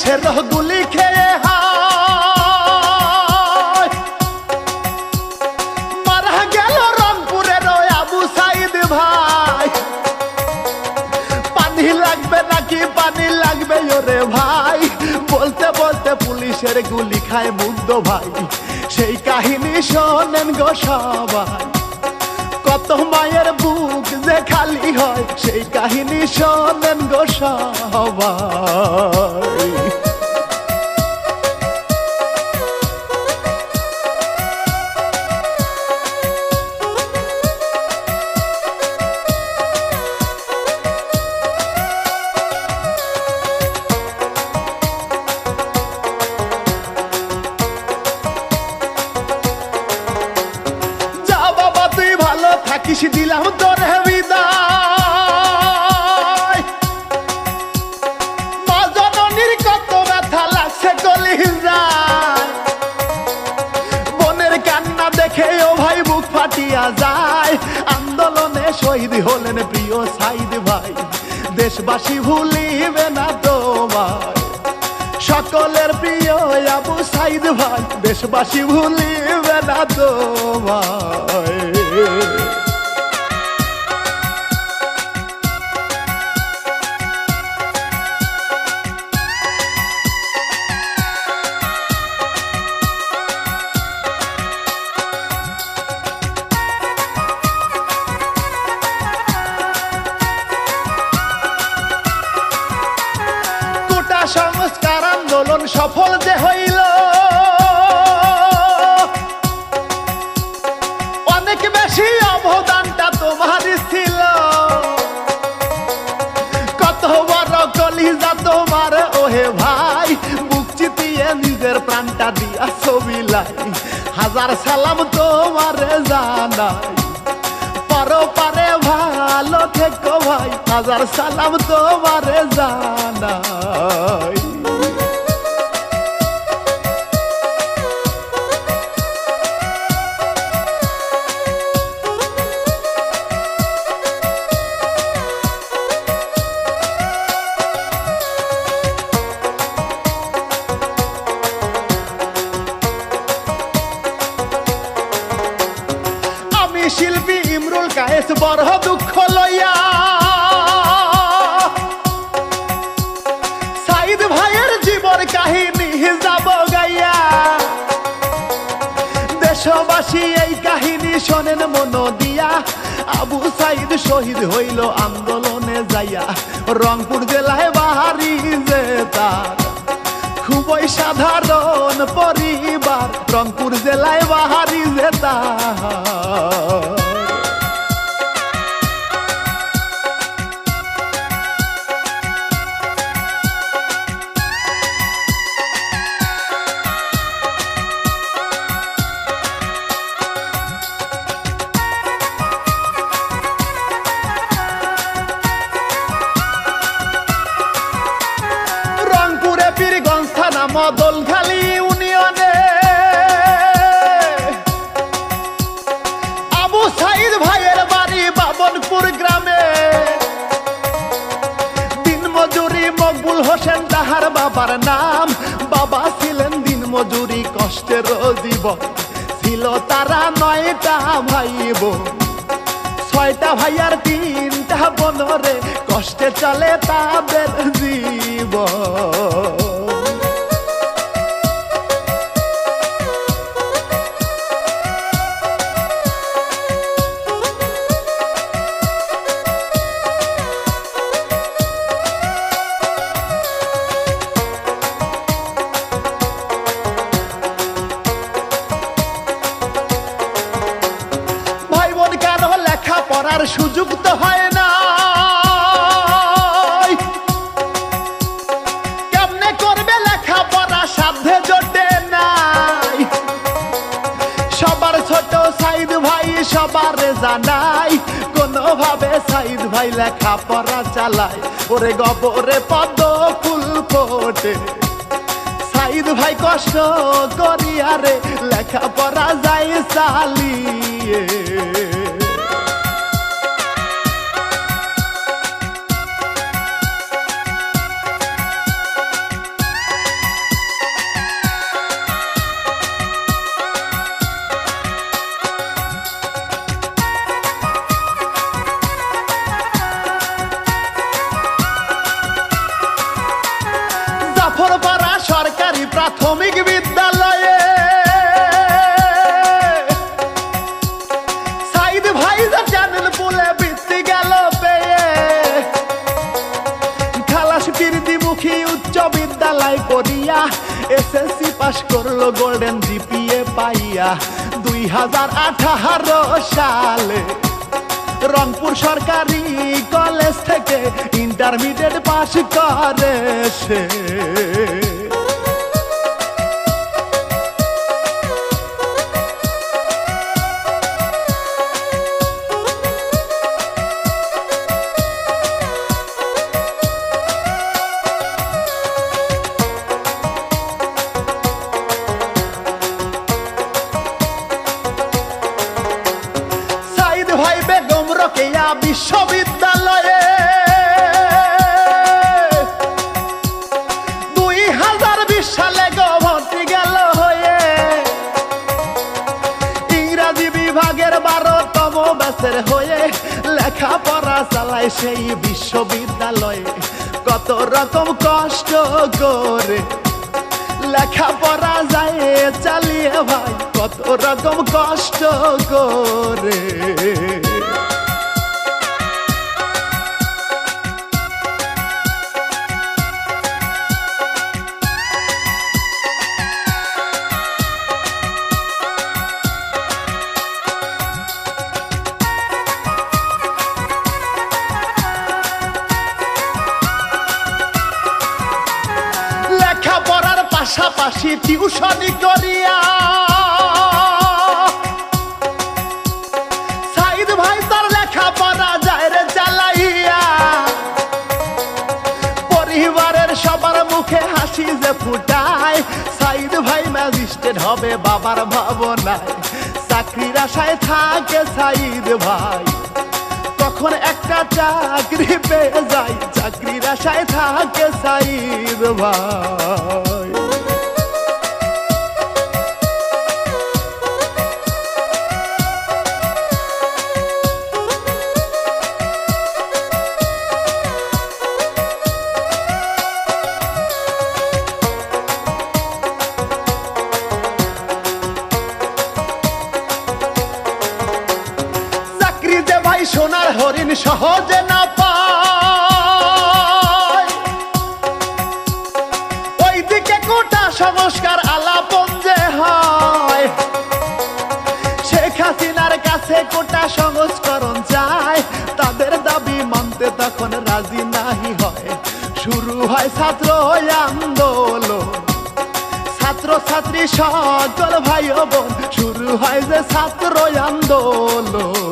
পুলিশের গুলি খেয়ে হায় মারা গেল রংপুরের আবু সাইদ ভাই। পানি লাগবে নাকি পানি লাগবে ওরে ভাই, বলতে বলতে পুলিশের গুলি খায় মুগ্ধ ভাই। সেই কাহিনী শোনেন গো সবাই, কত মায়ের বুক যে খালি হয়, সেই কাহিনী শোনেন গো সবাই। থাকিস দিলাম তোরে বিদায়, মা জননীর কত ব্যথা লাগছে কলিজায়। বোনের কান্না দেখে ও ভাই বুক ফাটিয়া যায়, আন্দোলনে শহীদ হলেন প্রিয় সাইদ ভাই। দেশবাসী ভুলিবে না তোমায়, সকলের প্রিয় আবু সাইদ ভাই। দেশবাসী ভুলিবে না তোমায়। সংস্কার আন্দোলন সফল যে হইল, অনেক বেশি অবদানটা তোমার ছিল। কত বড় কলিজা তোমার ওহে ভাই, বুক চিতিয়ে নিজের প্রাণটা দিয়া ছবি লাই। হাজার সালাম তোমার জানাই, পারো পারে ভালো থেকো ভাই। হাজার সালাম তোমার জানাই। শিল্পী ইমরুল কায়েস বড় দুঃখ লইয়া সাইদ ভাইয়ের জীবন কাহিনী যাব গাইয়া। দেশবাসী এই কাহিনী শোনেন মন দিয়া, আবু সাইদ শহীদ হইল আন্দোলনে যাইয়া। রংপুর জেলায় বাহারি যে তার খুবই সাধারণ পরিবার, রংপুর জেলায় বাহারি যে তার। মদলখালী ইউনিয়নে আবু সাইদ ভাইয়ের বাড়ি বাবনপুর গ্রামে। দিনমজুরি মকবুল হোসেন তাহার বাবার নাম, বাবা ছিলেন দিনমজুরি কষ্টের জীবন। ছিল তারা 9টা ভাই বোন, 6টা ভাইয়ার 3টা বোনরে, কষ্টে চলে তাদের জীবন। পড়ার সুযোগ তো হয় না, কেমনে করবে লেখাপড়া সাধ্যে জোটে নাই। সবার ছোট সাইদ ভাই সবার জানাই, কোনোভাবে সাইদ ভাই লেখাপড়া চালায়। ওরে গবরে পদ্ম ফুল ফোটে, সাইদ ভাই কষ্ট করিয়া রে লেখাপড়া যায় চালিয়ে। প্রাথমিক বিদ্যালয়ে সাইদ ভাই জানেন বলে বৃত্তি গেল পেয়ে খালাস বীরদিমুখী উচ্চ বিদ্যালয় করিয়া এসএসসি পাশ করলো গোল্ডেন জিপিএ পাইয়া 2018 সালে রংপুর সরকারি কলেজ থেকে ইন্টারমিডিয়েট পাশ করে সে। ভাই বেগম রোকেয়া বিশ্ববিদ্যালয়ে 2020 সালে ভর্তি গেল হয়ে ইংরাজি বিভাগের 12তম ব্যাচের হয়ে লেখাপড়া চালায় সেই বিশ্ববিদ্যালয়ে। কত রকম কষ্ট করে লেখাপড়া যায় চালিয়ে ভাই, কত রকম কষ্ট করে। লেখাপড়ার পাশাপাশি টিউশনি করিয়া সাইদ ভাই তার লেখাপড়া যায় রে চালাইয়া। পরিবারের সবার মুখে হাসি যে ফুটায়, সাইদ ভাই ম্যাজিস্ট্রেট হবে বাবার ভাবনায়। চাকরির আশায় থাকে সাইদ ভাই, তখন একটা চাকরি পেয়ে যায়। চাকরির আশায় থাকে সাইদ ভাই। সোনার হরিণ সহজে না পায়, ওইদিকে কোটা সংস্কার আলাপন যে হয়। শেখ হাসিনার কাছে কোটা সংস্করণ চায়, তাদের দাবি মানতে তখন রাজি নাহি হয়। শুরু হয় ছাত্র আন্দোলন, ছাত্র ছাত্রী সকল ভাই বোন, শুরু হয় যে ছাত্র আন্দোলন।